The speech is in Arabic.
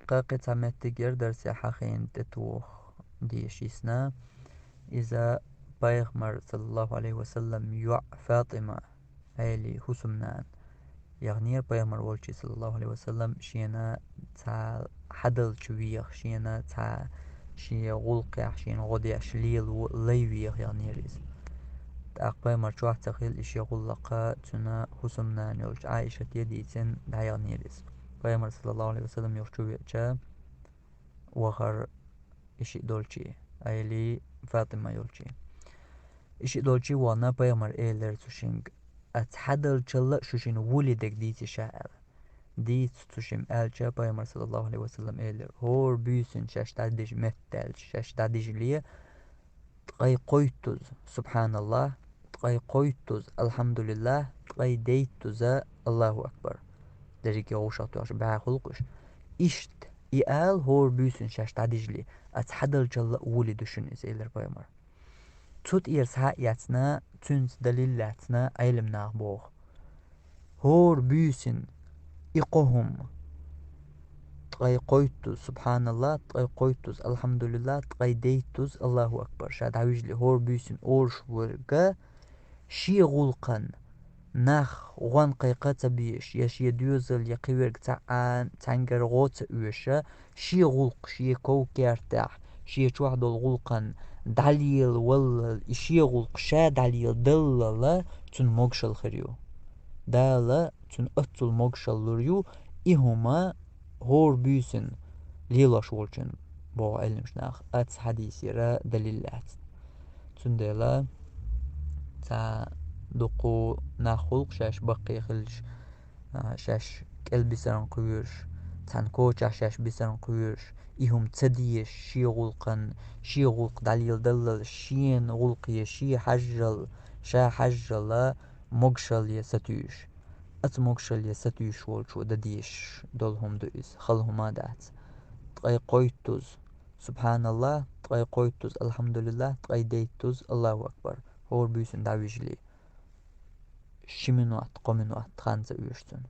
قطعمتجر درس حقين تتوخ ديشيسنا إذا بيغمر صلى الله عليه وسلم يع فاطمة أيلي حسمنان يعني بيغمر والشي صلى الله عليه وسلم شينا تا حدل شويخ شينا تا شي غلق شين غدي شليل ليويخ يعني ريس بيغمر شوح تخيل إشي غلقا تنا حسمنان يولش عائشة يديتن دا يعني ريس بيغمر صلى الله عليه وسلم يخشوية جا وغر إشي دولشي أيلي فاطمة يولشي إشي دولشي وانا بيغمر إيلر تشينغ أتحدل جل شوشين ولدك ديتي شاعر ديت تشيم ألجا بيغمر صلى الله عليه وسلم إيلر هور بيسن شاش تادج متل شاش تادج ليه تقاي قويتوز سبحان الله تقاي قويتوز الحمد لله تقاي ديتوز الله أكبر دريكي غوشاتوش بها خلقش إشت إيال هور بيسن شاش تادج ليه أتحدل جل ولدشن إيلر بيغمر تut iers hayatna tuns dalillatna ilmnaq boq. Hor büsin iqohum tqay qoytuz subhanallah tqay qoytuz alhamdulillah tqay deytuz Allahu akbar. Şad hawijli hor büsin orşvurga şiğulqan nach wan qayqata biş yaşı düzel yaqiverg tangar gota üyşe şiğulq şiğkov kertah شيء واحد الغلقان دليل ولا إشي غلق شا دليل دللا تون موكشل خريو دالا تون أتل موكشل لريو إهما هور بيسن ليلا شولشن بو علمش ناخ أتس حديثي را دليلات تون دالا تا دقو ناخلق شاش بقي خلش شاش كالبسران قيوش تان كوچا شاش بسران قيوش إهم تديش شي غلقن شي غلق دليل دلل شين غلقية شي حجل شا حجل مغشل يستيش أت مغشل يستيش والشو دديش دولهم دوئس خلهما دات تقاي قويتوز سبحان الله تقاي قويتوز الحمد لله تقاي ديتوز الله أكبر هور بيسن داويجلي شمنوات قمنوات خانزة ويشتن